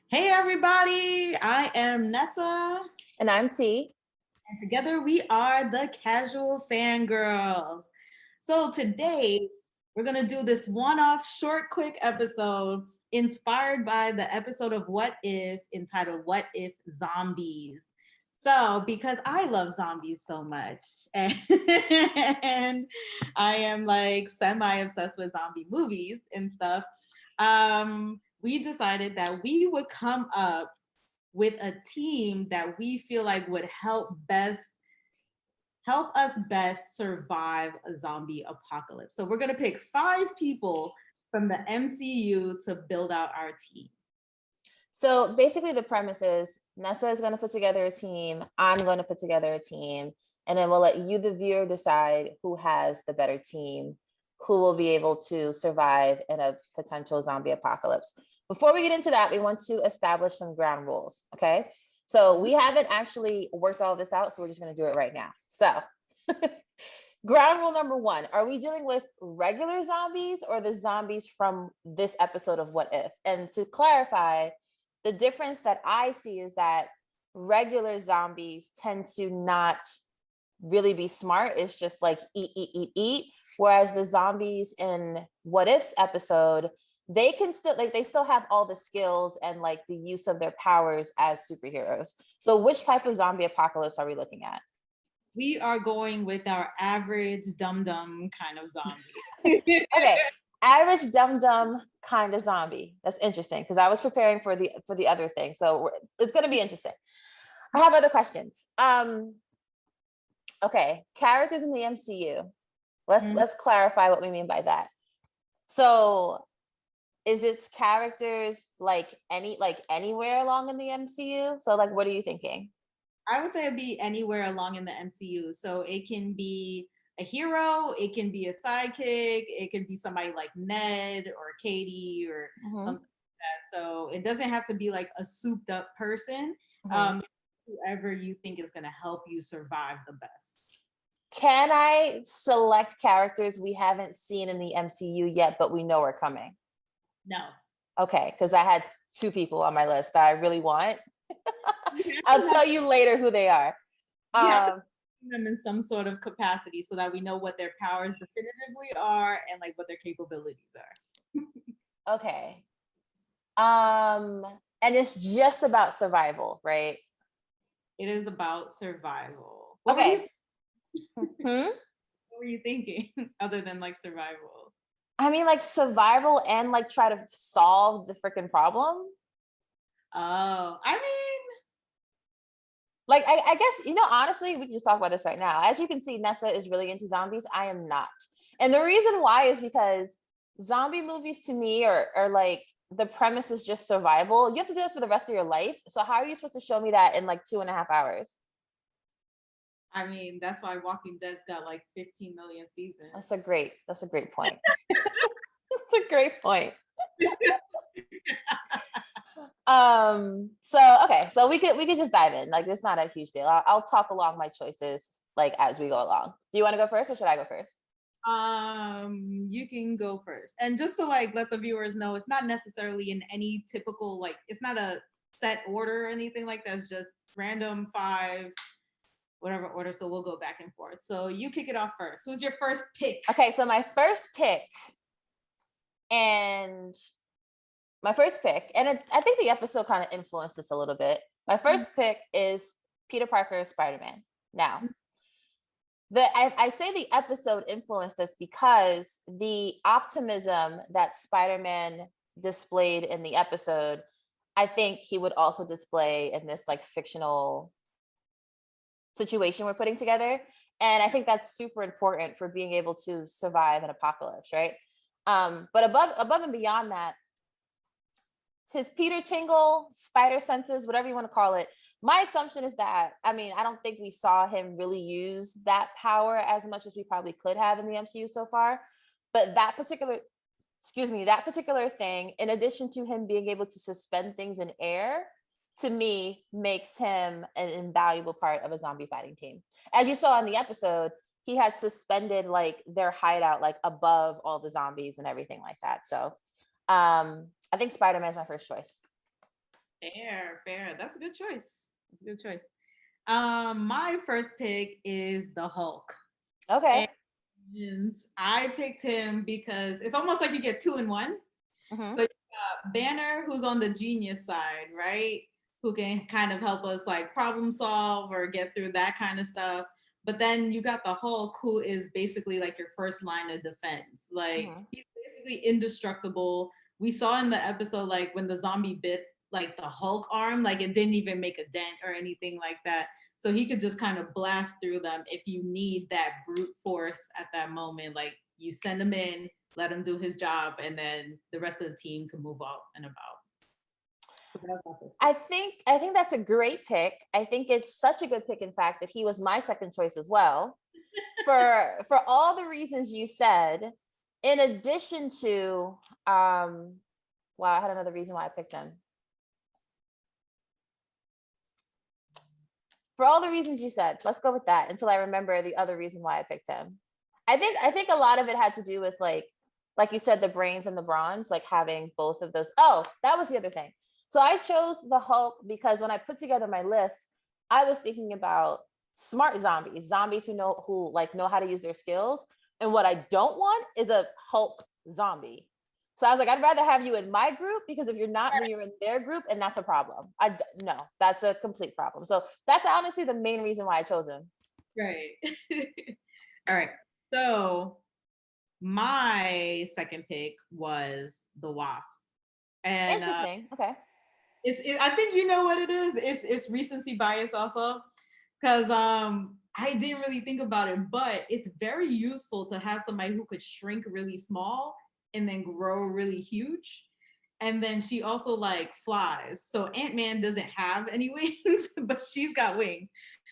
Hey everybody, I am Nessa, And I'm T. and together we are the Casual Fangirls. So today we're gonna do this one-off short, quick episode inspired by the episode of What If entitled What If Zombies? So, because I love zombies so much, and I am like semi-obsessed with zombie movies and stuff, we decided that we would come up with a team that we feel like would help us best survive a zombie apocalypse. So we're going to pick 5 people from the MCU to build out our team. So basically, the premise is Nessa is going to put together a team. I'm going to put together a team. And then we'll let you, the viewer, decide who has the better team, who will be able to survive in a potential zombie apocalypse. Before we get into that, we want to establish some ground rules. Okay. So we haven't actually worked all this out. So we're just going to do it right now. So ground rule number 1, are we dealing with regular zombies or the zombies from this episode of What If? And to clarify, the difference that I see is that regular zombies tend to not really be smart. It's just like eat, eat, eat, eat. Whereas the zombies in What If's episode, they can still they still have all the skills and like the use of their powers as superheroes. So which type of zombie apocalypse are we looking at? We are going with our average dum-dum kind of zombie. Okay. Average dumb kind of zombie. That's interesting because I was preparing for the other thing. So it's going to be interesting. I have other questions. Okay, characters in the MCU. Let's clarify what we mean by that. So is its characters like anywhere along in the MCU? So like what are you thinking? I would say it'd be anywhere along in the MCU. So it can be a hero, it can be a sidekick, it can be somebody like Ned or Katie or something like that. So it doesn't have to be like a souped up person. Whoever you think is going to help you survive the best. Can I select characters we haven't seen in the MCU yet, but we know are coming? No. Okay, because I had 2 people on my list that I really want. I'll tell you later who they are. You have to them in some sort of capacity so that we know what their powers definitively are and like what their capabilities are. Okay. And it's just about survival, right? It is about survival. Okay. What were you thinking other than like survival? I mean, like survival and like try to solve the freaking problem. Oh, I mean, like, I guess, honestly, we can just talk about this right now. As you can see, Nessa is really into zombies. I am not. And the reason why is because zombie movies to me are like, the premise is just survival. You have to do this for the rest of your life. So how are you supposed to show me that in like 2.5 hours? I mean, that's why Walking Dead's got like 15 million seasons. That's a great point. That's a great point. So we could just dive in. Like, it's not a huge deal. I'll talk along my choices like as we go along. Do you want to go first or should I go first? You can go first. And just to like let the viewers know, it's not necessarily in any typical, like, it's not a set order or anything like that. It's just random 5 whatever order, so we'll go back and forth. So you kick it off first. Who's your first pick? Okay, so my first pick, and I think the episode kind of influenced this a little bit. My first pick is Peter Parker's Spider-Man. Now, I say the episode influenced us because the optimism that Spider-Man displayed in the episode, I think he would also display in this like fictional situation we're putting together. And I think that's super important for being able to survive an apocalypse, right? But above and beyond that, his Peter Tingle, spider senses, whatever you want to call it, my assumption is that, I mean, I don't think we saw him really use that power as much as we probably could have in the MCU so far. But that particular thing, in addition to him being able to suspend things in air, to me makes him an invaluable part of a zombie fighting team. As you saw in the episode, he had suspended like their hideout like above all the zombies and everything like that. So I think Spider-Man is my first choice. Fair. That's a good choice. That's a good choice. My first pick is the Hulk. Okay. And I picked him because it's almost like you get two in one. Mm-hmm. So you got Banner, who's on the genius side, right? Who can kind of help us like problem solve or get through that kind of stuff. But then you got the Hulk, who is basically like your first line of defense. Like Mm-hmm. he's basically indestructible. We saw in the episode, like when the zombie bit like the Hulk arm, like it didn't even make a dent or anything like that. So he could just kind of blast through them if you need that brute force at that moment. Like you send him in, let him do his job, and then the rest of the team can move out and about. So that's my first pick. I think that's a great pick. I think it's such a good pick, in fact, that he was my second choice as well. For all the reasons you said, in addition to wow, I had another reason why I picked him. For all the reasons you said, let's go with that until I remember the other reason why I picked him. I think a lot of it had to do with like you said, the brains and the bronze, like having both of those. Oh, that was the other thing. So I chose the Hulk because when I put together my list, I was thinking about smart zombies who like know how to use their skills. And what I don't want is a Hulk zombie. So I was like, I'd rather have you in my group because if you're not, then you're in their group, and that's a problem. No, that's a complete problem. So that's honestly the main reason why I chose him. Right. All right. So my second pick was the Wasp, and Interesting. Okay. I think you know what it is. It's recency bias also, because I didn't really think about it, but it's very useful to have somebody who could shrink really small and then grow really huge. And then she also like flies. So Ant-Man doesn't have any wings, but she's got wings.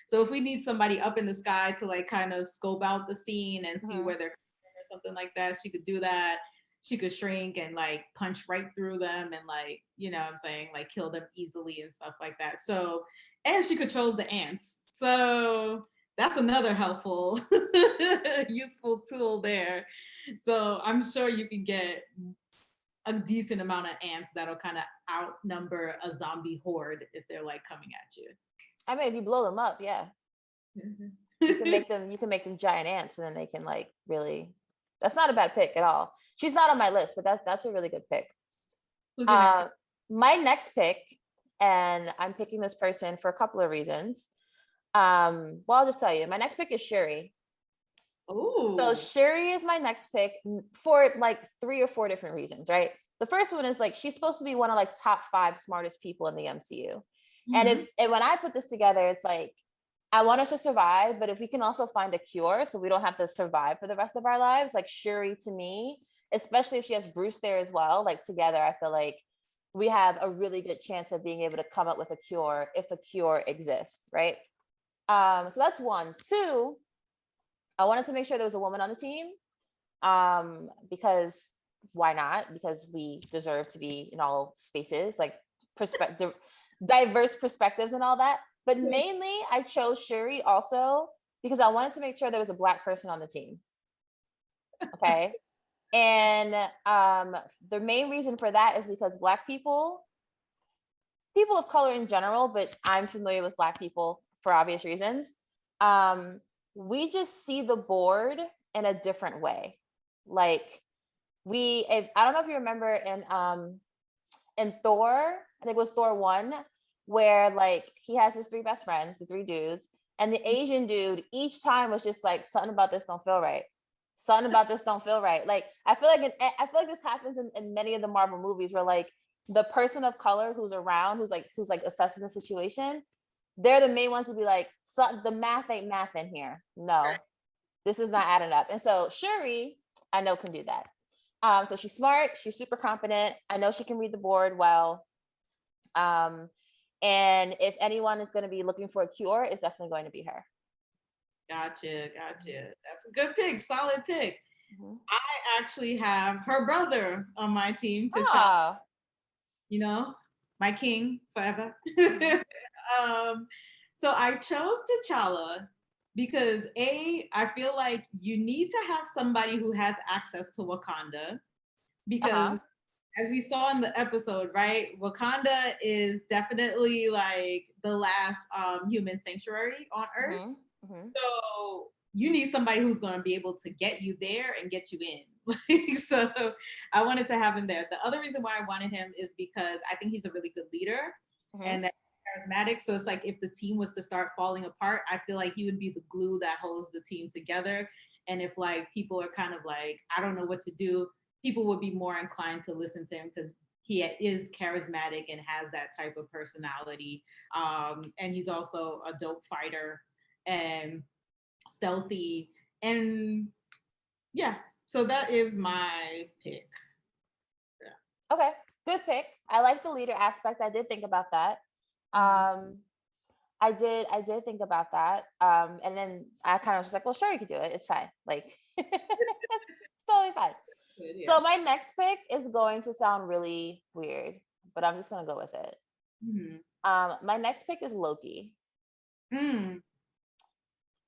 So if we need somebody up in the sky to like kind of scope out the scene and see Mhm. where they're or something like that, she could do that. She could shrink and like punch right through them and like, you know what I'm saying, like kill them easily and stuff like that. So, and she controls the ants. So that's another helpful, useful tool there. So I'm sure you can get a decent amount of ants that'll kind of outnumber a zombie horde if they're like coming at you. I mean, if you blow them up, yeah, you can make them giant ants, and then they can like really. That's not a bad pick at all. She's not on my list, but that's a really good pick. Who's your next pick? Uh, my next pick, and I'm picking this person for a couple of reasons. Well, I'll just tell you, my next pick is Shuri. So Oh, Shuri is my next pick for like 3 or 4 different reasons, right? The first one is like she's supposed to be one of like top 5 smartest people in the MCU. mm-hmm. And when I put this together, it's like I want us to survive, but if we can also find a cure so we don't have to survive for the rest of our lives, like Shuri to me, especially if she has Bruce there as well, like together, I feel like we have a really good chance of being able to come up with a cure if a cure exists, right? So that's one. Two, I wanted to make sure there was a woman on the team, because why not? Because we deserve to be in all spaces, like perspective, diverse perspectives and all that. But mainly, I chose Shuri also because I wanted to make sure there was a Black person on the team. Okay. And the main reason for that is because Black people of color in general, but I'm familiar with Black people for obvious reasons. We just see the board in a different way. Like if I don't know if you remember in Thor, I think it was Thor 1, where like he has his 3 best friends, the 3 dudes, and the Asian dude each time was just like something about this don't feel right. Something about this don't feel right. Like I feel like this happens in many of the Marvel movies where like the person of color who's around, who's like assessing the situation, they're the main ones to be like, so, the math ain't math in here. No, this is not adding up. And so Shuri, I know can do that. So she's smart, she's super competent. I know she can read the board well. Um, and if anyone is going to be looking for a cure, it's definitely going to be her. Gotcha. That's a good pick. Solid pick. Mm-hmm. I actually have her brother on my team, T'Challa, Ah. you know, my king forever. Mm-hmm. um, so I chose T'Challa because I feel like you need to have somebody who has access to Wakanda because Uh-huh. as we saw in the episode, right? Wakanda is definitely like the last human sanctuary on Earth. Mm-hmm. Mm-hmm. So you need somebody who's going to be able to get you there and get you in. So I wanted to have him there. The other reason why I wanted him is because I think he's a really good leader Mm-hmm. and that charismatic. So it's like if the team was to start falling apart, I feel like he would be the glue that holds the team together. And if like people are kind of like, I don't know what to do, people would be more inclined to listen to him because he is charismatic and has that type of personality. And he's also a dope fighter and stealthy. And yeah, so that is my pick. Yeah. Okay, good pick. I like the leader aspect. I did think about that. Um, I did think about that. And then I kind of was like, well, sure, you could do it. It's fine. Like, it's totally fine. Good, yeah. So my next pick is going to sound really weird, but I'm just gonna go with it. Mm-hmm. My next pick is Loki. Mm.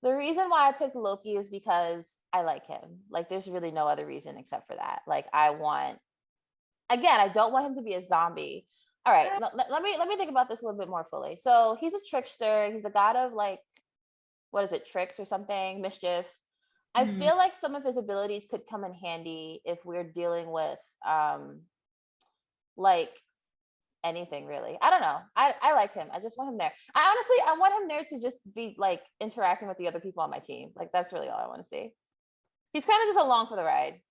The reason why I picked Loki is because I like him. Like, there's really no other reason except for that. Like, I don't want him to be a zombie. All right, let me think about this a little bit more fully. So he's a trickster. He's a god of like, what is it, tricks or something, mischief. I Mm. feel like some of his abilities could come in handy if we're dealing with like anything really. I don't know. I like him. I just want him there. I want him there to just be like interacting with the other people on my team. Like, that's really all I want to see. He's kind of just along for the ride.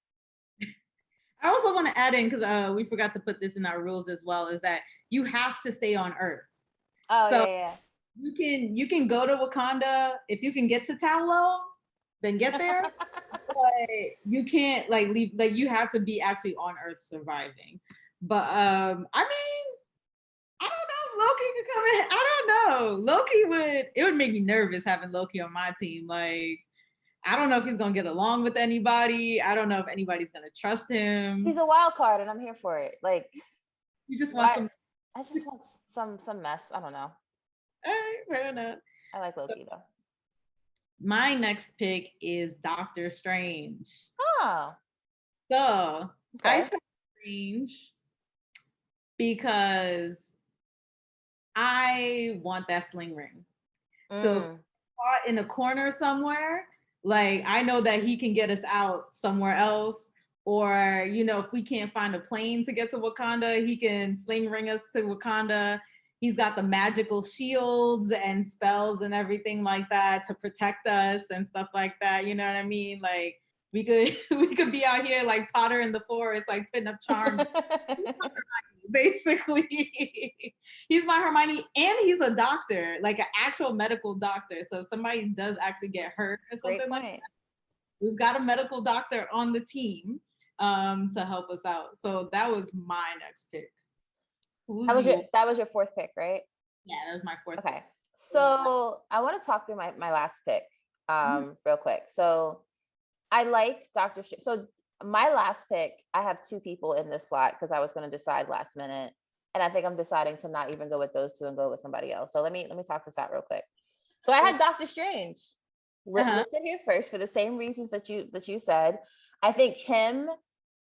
I also want to add in because we forgot to put this in our rules as well. Is that you have to stay on Earth. Oh So yeah. you can go to Wakanda if you can get to Talo, then get there. But you can't like leave. Like you have to be actually on Earth surviving. But I mean, I don't know if Loki could come in. I don't know. Loki would. It would make me nervous having Loki on my team. Like I don't know if he's gonna get along with anybody. I don't know if anybody's gonna trust him. He's a wild card and I'm here for it. Like, You just want why? some. I just want some mess. I don't know. All right, fair enough. I like So Loki though. my next pick is Doctor Strange. Oh, So I okay. chose Strange because I want that sling ring. So Mm. caught in a corner somewhere, like I know that he can get us out somewhere else. Or, if we can't find a plane to get to Wakanda, he can sling ring us to Wakanda. He's got the magical shields and spells and everything like that to protect us and stuff like that. You know what I mean? Like we could we could be out here like Potter in the forest, like putting up charms basically. He's my Hermione, and he's a doctor, like an actual medical doctor. So if somebody does actually get hurt or Great something like point. that, we've got a medical doctor on the team to help us out. So that was my next pick. Who's your? That was your fourth pick, right? Yeah, that was my fourth. Okay. Pick. So I want to talk through my last pick real quick. So I like Doctor Strange. So my last pick, I have two people in this slot because I was going to decide last minute. And I think I'm deciding to not even go with those two and go with somebody else. So let me talk this out real quick. So I had Doctor Strange listed here first for the same reasons that you said. I think him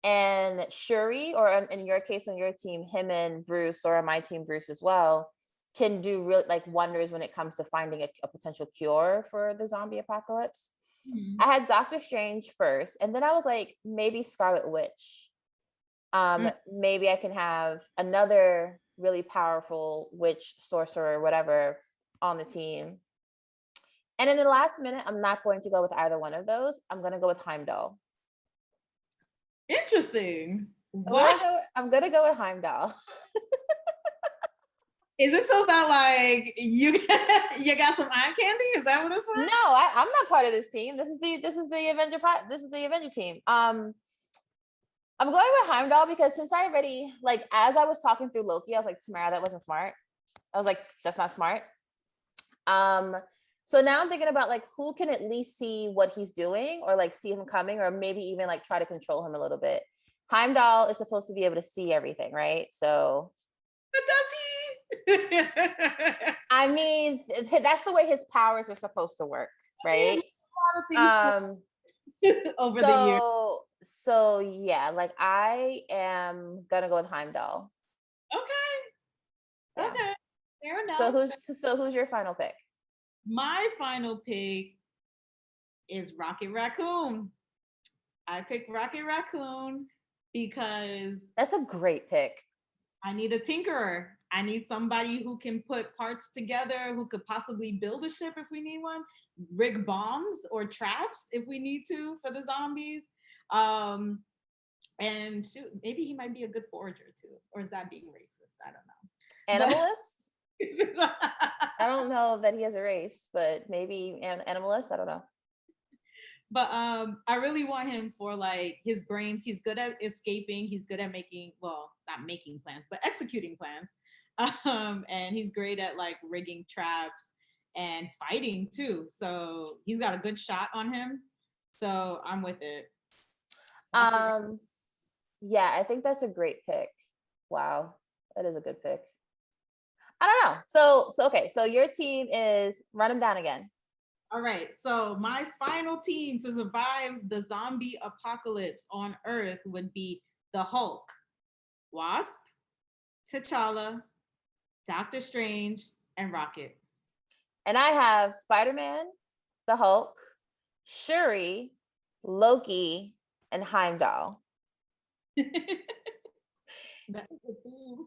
and Shuri, or in your case on your team, him and Bruce, or on my team Bruce as well, can do really like wonders when it comes to finding a potential cure for the zombie apocalypse. Mm-hmm. I had Doctor Strange first, and then I was like, maybe Scarlet Witch. Maybe I can have another really powerful witch, sorcerer, whatever on the team. And in the last minute, I'm not going to go with either one of those. I'm going to go with Heimdall. Interesting. What? I'm gonna go with Heimdall. Is it so that like you you got some eye candy? Is that what it's for? No, I'm not part of this team. This is the Avenger team. I'm going with Heimdall because since I already, like, as I was talking through Loki, I was like, Tamara, that wasn't smart. I was like, that's not smart. So now I'm thinking about like who can at least see what he's doing, or like see him coming, or maybe even like try to control him a little bit. Heimdall is supposed to be able to see everything, right? So But does he? I mean, that's the way his powers are supposed to work, right? Over the years. So yeah, like I am gonna go with Heimdall. Okay, Yeah. okay, fair So enough. who's your final pick? My final pick is Rocket Raccoon. I picked Rocket Raccoon because That's a great pick. I need a tinkerer. I need somebody who can put parts together, who could possibly build a ship if we need one, rig bombs or traps if we need to for the zombies. Um, and shoot, maybe he might be a good forager too. Or is that being racist? I don't know. Animalist? But I don't know that he has a race, but maybe an animalist. I don't know. but I really want him for like his brains. He's good at escaping. He's good at making, well, not making plans, but executing plans. And he's great at like rigging traps and fighting too. So he's got a good shot on him. So I'm with it. Um, yeah, I think that's a great pick. Wow, that is a good pick. I don't know. So okay. So your team is run him down again. All right. So my final team to survive the zombie apocalypse on Earth would be the Hulk, Wasp, T'Challa, Doctor Strange, and Rocket. And I have Spider-Man, the Hulk, Shuri, Loki, and Heimdall. That is a team.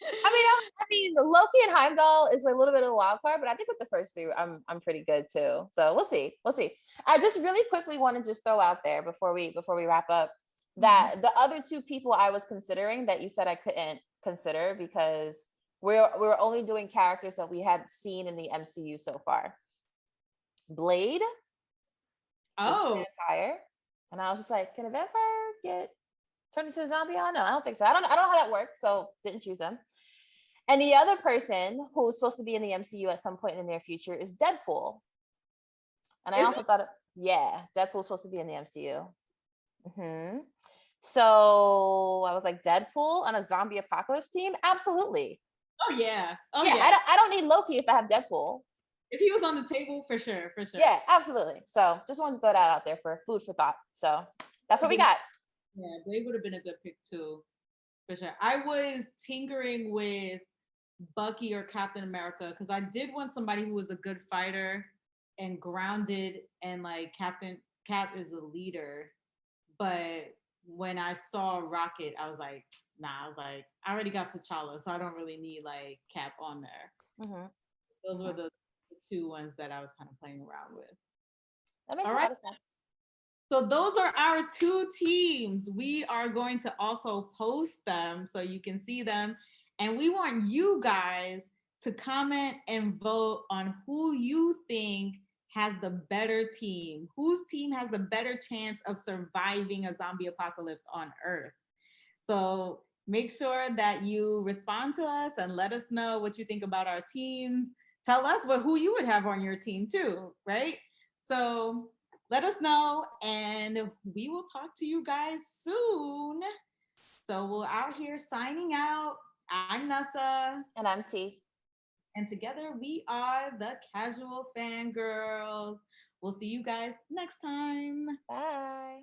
I mean, Loki and Heimdall is a little bit of a wild card, but I think with the first three, I'm pretty good too. So we'll see. We'll see. I just really quickly want to just throw out there before we wrap up that the other two people I was considering that you said I couldn't consider because we're only doing characters that we had seen in the MCU so far. Blade, Oh, vampire, and I was just like, can a vampire get turned into a zombie? I don't know. I don't think so. I don't know how that works, so didn't choose him. And the other person who's supposed to be in the MCU at some point in the near future is Deadpool. And I is also it? thought, yeah, Deadpool's supposed to be in the MCU. So I was like, Deadpool on a zombie apocalypse team? Absolutely. Oh yeah. Oh Yeah, yeah. I don't need Loki if I have Deadpool. If he was on the table, for sure, for sure. Yeah, absolutely. So just wanted to throw that out there for food for thought. So that's what we got. Yeah, Blade would have been a good pick too, for sure. I was tinkering with Bucky or Captain America because I did want somebody who was a good fighter and grounded, and like Cap is a leader. But when I saw Rocket, I was like, nah. I was like, I already got T'Challa, so I don't really need like Cap on there. Mm-hmm. Those were the two ones that I was kind of playing around with. That makes All a right. lot of sense. So those are our two teams. We are going to also post them so you can see them. And we want you guys to comment and vote on who you think has the better team. Whose team has the better chance of surviving a zombie apocalypse on Earth? So make sure that you respond to us and let us know what you think about our teams. Tell us who you would have on your team too, right? So let us know and we will talk to you guys soon. So we're out here signing out. I'm Nessa. And I'm T. And together we are the Casual Fangirls. We'll see you guys next time. Bye.